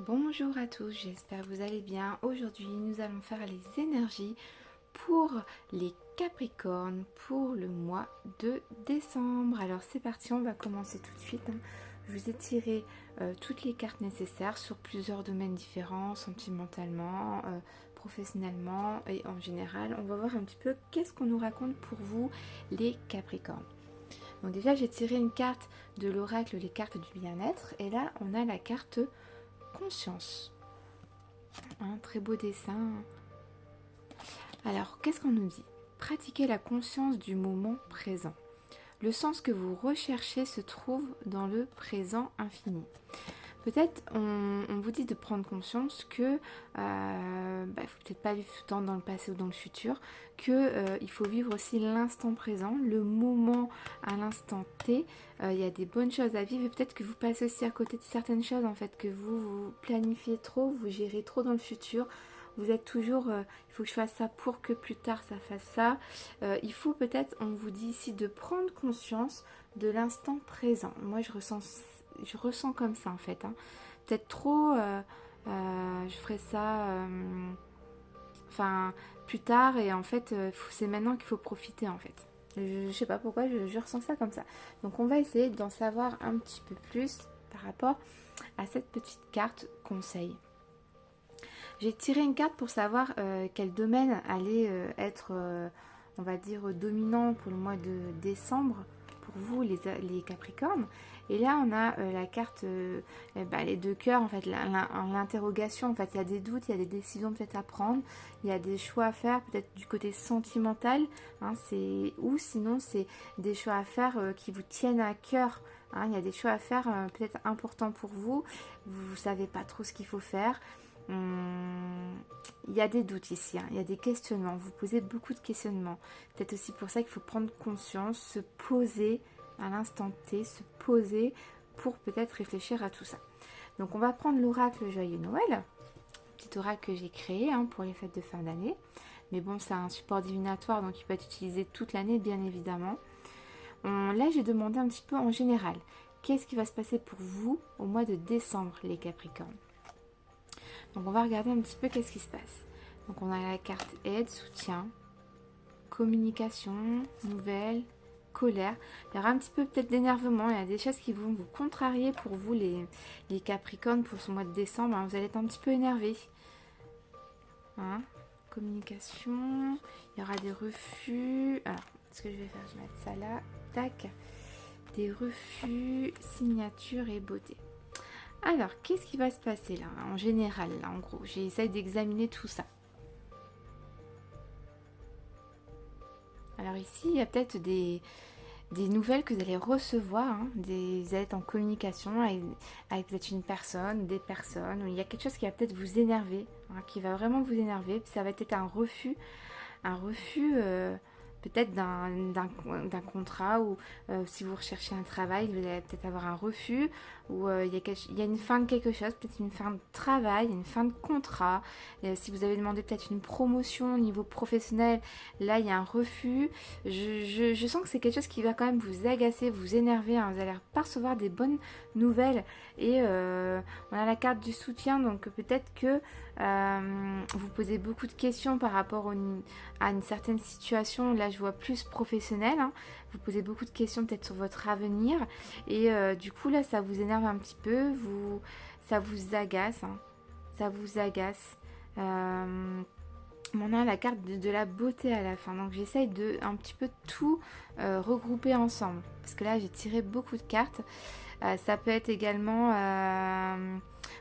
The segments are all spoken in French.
Bonjour à tous, j'espère que vous allez bien. Aujourd'hui, nous allons faire les énergies pour les Capricornes pour le mois de décembre. Alors c'est parti, on va commencer tout de suite. Je vous ai tiré toutes les cartes nécessaires sur plusieurs domaines différents, sentimentalement, professionnellement et en général. On va voir un petit peu qu'est-ce qu'on nous raconte pour vous les Capricornes. Donc déjà, j'ai tiré une carte de l'oracle, les cartes du bien-être. Et là, on a la carte conscience. Un très beau dessin. Alors, qu'est-ce qu'on nous dit? Pratiquez la conscience du moment présent. Le sens que vous recherchez se trouve dans le présent infini. Peut-être on vous dit de prendre conscience que il faut peut-être pas vivre tout le temps dans le passé ou dans le futur, que il faut vivre aussi l'instant présent, le moment à l'instant T. Il y a des bonnes choses à vivre et peut-être que vous passez aussi à côté de certaines choses en fait, que vous planifiez trop, vous gérez trop dans le futur. Vous êtes toujours, il faut que je fasse ça pour que plus tard ça fasse ça. Il faut peut-être, on vous dit ici, de prendre conscience de l'instant présent. Moi, je ressens comme ça en fait. Peut-être trop, je ferai ça, plus tard et en fait, c'est maintenant qu'il faut profiter en fait. Je sais pas pourquoi, je ressens ça comme ça. Donc, on va essayer d'en savoir un petit peu plus par rapport à cette petite carte conseil. J'ai tiré une carte pour savoir quel domaine allait être, on va dire, dominant pour le mois de décembre pour vous, les Capricornes. Et là, on a la carte, les deux cœurs, en fait, l'interrogation. En fait, il y a des doutes, il y a des décisions peut-être à prendre, il y a des choix à faire, peut-être du côté sentimental, ou sinon, c'est des choix à faire qui vous tiennent à cœur. Il y a des choix à faire peut-être importants pour vous. Vous ne savez pas trop ce qu'il faut faire. Il y a des doutes ici, il y a des questionnements, vous posez beaucoup de questionnements. Peut-être aussi pour ça qu'il faut prendre conscience, se poser à l'instant T, se poser pour peut-être réfléchir à tout ça. Donc on va prendre l'oracle Joyeux Noël, petit oracle que j'ai créé pour les fêtes de fin d'année. Mais bon, c'est un support divinatoire, donc il peut être utilisé toute l'année, bien évidemment. Là, j'ai demandé un petit peu en général, qu'est-ce qui va se passer pour vous au mois de décembre, les Capricornes? Donc on va regarder un petit peu qu'est-ce qui se passe. Donc on a la carte aide, soutien, communication, nouvelles, colère. Il y aura un petit peu peut-être d'énervement, il y a des choses qui vont vous contrarier pour vous les Capricornes pour ce mois de décembre. Vous allez être un petit peu énervé. Communication, il y aura des refus. Alors, ce que je vais faire, je vais mettre ça là. Tac. Des refus, signature et beauté. Alors, qu'est-ce qui va se passer là, en général, là, en gros? J'essaye d'examiner tout ça. Alors ici, il y a peut-être des nouvelles que vous allez recevoir, vous allez être en communication avec peut-être une personne, des personnes, ou il y a quelque chose qui va peut-être vous énerver, qui va vraiment vous énerver, puis ça va être un refus peut-être d'un contrat ou si vous recherchez un travail, vous allez peut-être avoir un refus ou il y a une fin de quelque chose, peut-être une fin de travail, une fin de contrat. Si vous avez demandé peut-être une promotion au niveau professionnel, là il y a un refus. Je sens que c'est quelque chose qui va quand même vous agacer, vous énerver. Vous allez pas recevoir des bonnes nouvelles et on a la carte du soutien, donc peut-être que vous posez beaucoup de questions par rapport à une certaine situation. Là je vois plus professionnel, vous posez beaucoup de questions peut-être sur votre avenir et du coup là ça vous énerve un petit peu, ça vous agace, ça vous agace. On a la carte de la beauté à la fin, donc j'essaye de un petit peu tout regrouper ensemble parce que là j'ai tiré beaucoup de cartes. Ça peut être également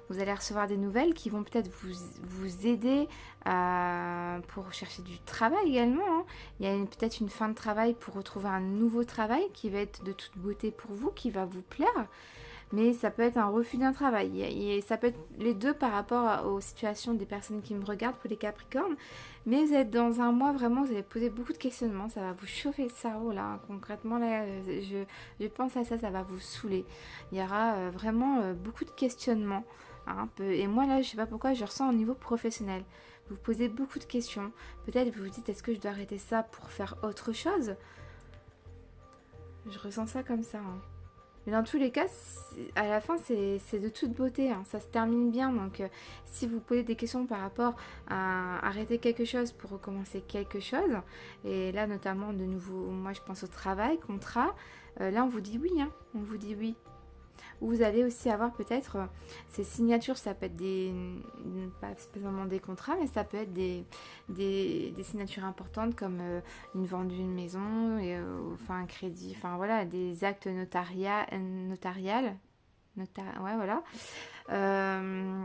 vous allez recevoir des nouvelles qui vont peut-être vous aider pour chercher du travail également. Il y a peut-être une fin de travail pour retrouver un nouveau travail qui va être de toute beauté pour vous, qui va vous plaire. Mais ça peut être un refus d'un travail. Et ça peut être les deux par rapport aux situations des personnes qui me regardent pour les Capricornes. Mais vous êtes dans un mois vraiment, vous allez poser beaucoup de questionnements. Ça va vous chauffer le cerveau là. Concrètement, là, je pense à ça, ça va vous saouler. Il y aura vraiment beaucoup de questionnements. Et moi là, je sais pas pourquoi, je ressens au niveau professionnel. Vous posez beaucoup de questions. Peut-être vous vous dites, est-ce que je dois arrêter ça pour faire autre chose? Je ressens ça comme ça. Mais dans tous les cas, à la fin, c'est de toute beauté, hein. Ça se termine bien. Donc, si vous posez des questions par rapport à arrêter quelque chose pour recommencer quelque chose, et là, notamment, de nouveau, moi, je pense au travail, contrat, là, on vous dit oui, hein. On vous dit oui. Ou vous allez aussi avoir peut-être ces signatures, ça peut être pas spécialement des contrats, mais ça peut être des signatures importantes comme une vente d'une maison, enfin un crédit, enfin voilà, des actes notariales, ouais voilà, Euh,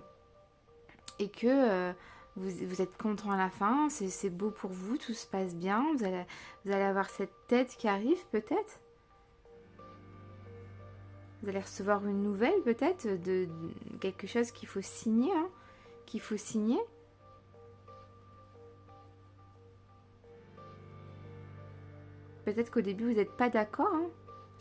et que vous êtes content à la fin, c'est beau pour vous, tout se passe bien, vous allez avoir cette tête qui arrive peut-être. Vous allez recevoir une nouvelle peut-être de quelque chose qu'il faut signer, hein, qu'il faut signer. Peut-être qu'au début vous n'êtes pas d'accord, hein.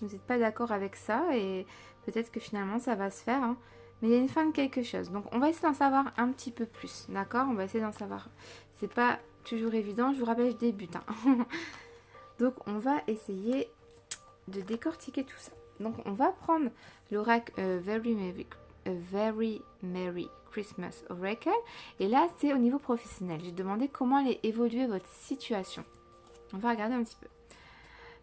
Vous n'êtes pas d'accord avec ça et peut-être que finalement ça va se faire, hein. Mais il y a une fin de quelque chose. Donc on va essayer d'en savoir un petit peu plus, d'accord? On va essayer d'en savoir. C'est pas toujours évident, je vous rappelle, je débute, hein. Donc on va essayer de décortiquer tout ça. Donc on va prendre l'oracle Very Merry Christmas Oracle. Et là c'est au niveau professionnel. J'ai demandé comment allait évoluer votre situation. On va regarder un petit peu.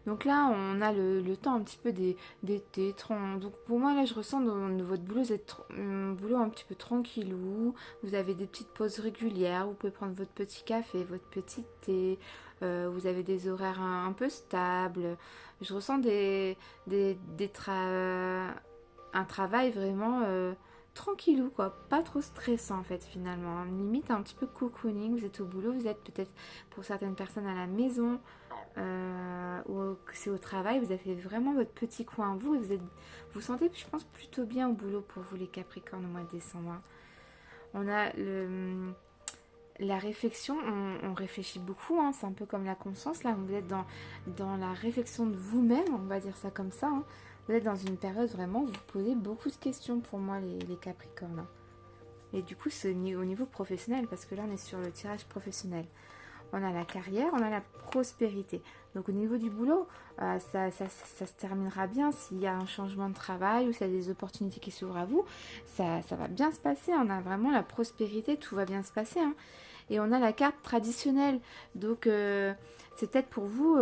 Donc là, on a le temps un petit peu d'été. Donc pour moi, là, je ressens dans votre boulot, vous êtes un boulot un petit peu tranquillou. Vous avez des petites pauses régulières. Vous pouvez prendre votre petit café, votre petit thé. Vous avez des horaires un peu stables. Je ressens un travail vraiment tranquillou, quoi. Pas trop stressant, en fait, finalement. Limite un petit peu cocooning. Vous êtes au boulot, vous êtes peut-être pour certaines personnes à la maison. Ou que c'est au travail, vous avez vraiment votre petit coin, vous vous sentez, je pense, plutôt bien au boulot pour vous les Capricornes au mois de décembre, hein. On a la réflexion, on réfléchit beaucoup, hein, c'est un peu comme la conscience, là vous êtes dans la réflexion de vous-même, on va dire ça comme ça, hein. Vous êtes dans une période vraiment où vous posez beaucoup de questions pour moi les Capricornes, hein. Et du coup c'est au niveau professionnel, parce que là on est sur le tirage professionnel. On a la carrière, on a la prospérité. Donc au niveau du boulot, ça se terminera bien. S'il y a un changement de travail ou s'il y a des opportunités qui s'ouvrent à vous, ça va bien se passer. On a vraiment la prospérité, tout va bien se passer, hein. Et on a la carte traditionnelle. Donc c'est peut-être pour vous,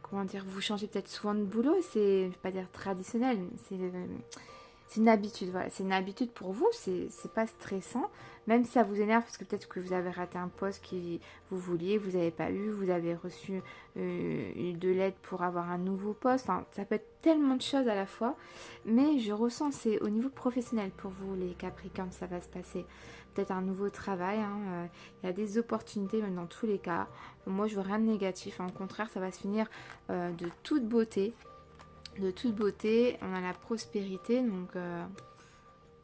comment dire, vous changez peut-être souvent de boulot. Je ne vais pas dire traditionnel, c'est une habitude, voilà. C'est une habitude pour vous, c'est pas stressant. Même si ça vous énerve, parce que peut-être que vous avez raté un poste que vous vouliez, vous n'avez pas eu, vous avez reçu de l'aide pour avoir un nouveau poste. Enfin, ça peut être tellement de choses à la fois. Mais je ressens, c'est au niveau professionnel pour vous, les Capricornes, ça va se passer. Peut-être un nouveau travail, hein. Il y a des opportunités, même dans tous les cas. Moi, je vois rien de négatif, hein. Au contraire, ça va se finir de toute beauté. De toute beauté, on a la prospérité, donc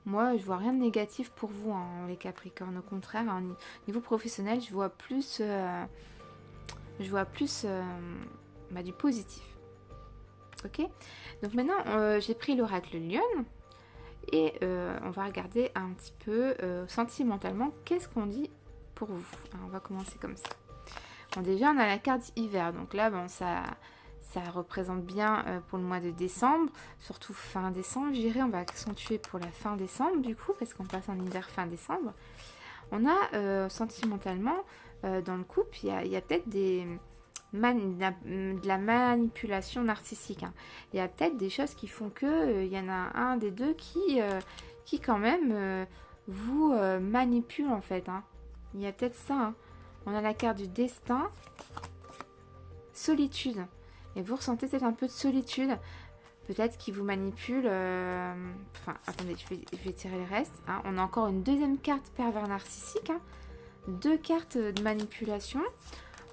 moi je vois rien de négatif pour vous, hein, les Capricornes. Au contraire, hein, niveau professionnel, je vois plus du positif. Ok, donc maintenant j'ai pris l'oracle Lion et on va regarder un petit peu sentimentalement qu'est-ce qu'on dit pour vous. Alors, on va commencer comme ça. Bon, déjà on a la carte hiver, donc là bon ça représente bien pour le mois de décembre, surtout fin décembre, je dirais. On va accentuer pour la fin décembre du coup, parce qu'on passe en hiver fin décembre. On a sentimentalement, dans le couple, il y a peut-être de la manipulation narcissique, hein. Il y a peut-être des choses qui font que il y en a un des deux qui quand même vous manipule en fait, hein. Il y a peut-être ça, hein. On a la carte du destin, solitude. Et vous ressentez peut-être un peu de solitude. Peut-être qu'il vous manipule. Enfin, attendez, je vais tirer le reste, hein. On a encore une deuxième carte pervers narcissique, hein. Deux cartes de manipulation.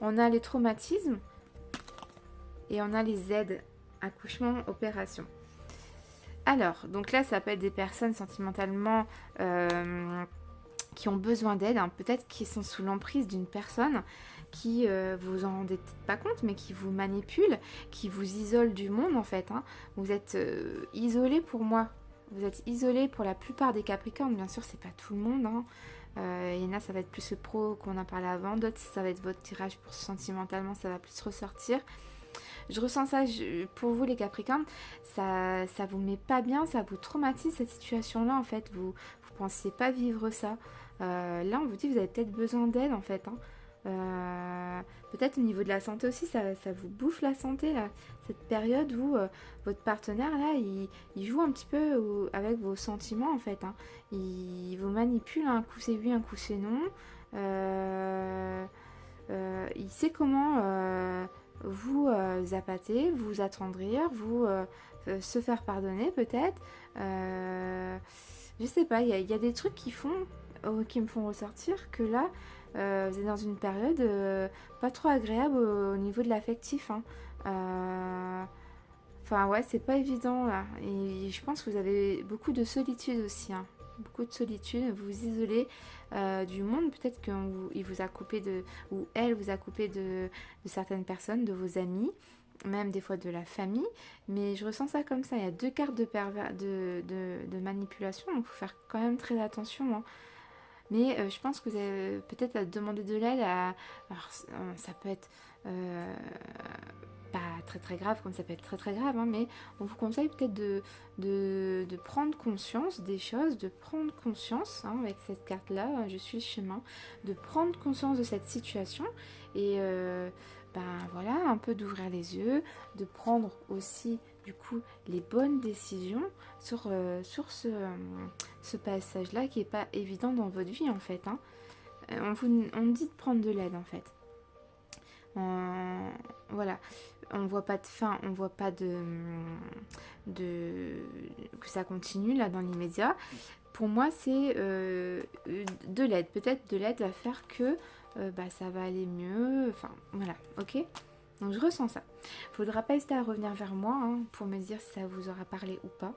On a les traumatismes. Et on a les aides. Accouchement, opération. Alors, donc là, ça peut être des personnes sentimentalement qui ont besoin d'aide, hein. Peut-être qu'ils sont sous l'emprise d'une personne qui vous en rendez peut-être pas compte, mais qui vous manipule, qui vous isole du monde en fait, hein. Vous êtes isolé pour moi. Vous êtes isolé pour la plupart des Capricornes. Bien sûr, c'est pas tout le monde, hein. Il y en a, ça va être plus le pro qu'on a parlé avant. D'autres, ça va être votre tirage pour sentimentalement, ça va plus ressortir. je ressens ça pour vous les Capricornes, ça vous met pas bien, ça vous traumatise cette situation-là en fait, vous pensiez pas vivre ça. Là on vous dit que vous avez peut-être besoin d'aide en fait, hein. Peut-être au niveau de la santé aussi, ça vous bouffe la santé là, cette période où votre partenaire là, il joue un petit peu avec vos sentiments en fait, hein. Il vous manipule, un coup c'est oui, un coup c'est non. Il sait comment vous appâter, vous attendrir, vous se faire pardonner peut-être. Je sais pas, il y a des trucs qui me font ressortir que là, vous êtes dans une période pas trop agréable au niveau de l'affectif, hein. Enfin ouais, c'est pas évident là. Et je pense que vous avez beaucoup de solitude aussi, hein. Beaucoup de solitude, vous vous isolez du monde. Peut-être qu'il vous a coupé ou elle vous a coupé de certaines personnes, de vos amis, même des fois de la famille. Mais je ressens ça comme ça. Il y a deux cartes de manipulation, donc il faut faire quand même très attention, hein. Mais je pense que vous avez peut-être à demander de l'aide alors, ça peut être pas très très grave, comme ça peut être très très grave, hein, mais on vous conseille peut-être de prendre conscience des choses, de prendre conscience, hein, avec cette carte-là, je suis le chemin, de prendre conscience de cette situation et voilà, un peu d'ouvrir les yeux, de prendre aussi du coup les bonnes décisions sur ce passage-là qui n'est pas évident dans votre vie en fait, hein. On dit de prendre de l'aide en fait. Voilà, on voit pas de fin, on voit pas que ça continue là dans l'immédiat. Pour moi, c'est de l'aide. Peut-être de l'aide à faire que ça va aller mieux. Enfin, voilà, ok. Donc je ressens ça. Faudra pas hésiter à revenir vers moi, hein, pour me dire si ça vous aura parlé ou pas.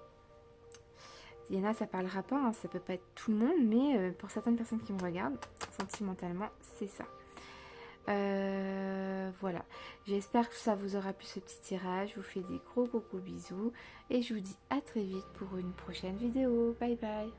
Il y en a, ça parlera pas, hein, ça peut pas être tout le monde, mais pour certaines personnes qui me regardent, sentimentalement, c'est ça. Voilà, j'espère que ça vous aura plu ce petit tirage. Je vous fais des gros bisous et je vous dis à très vite pour une prochaine vidéo. Bye bye.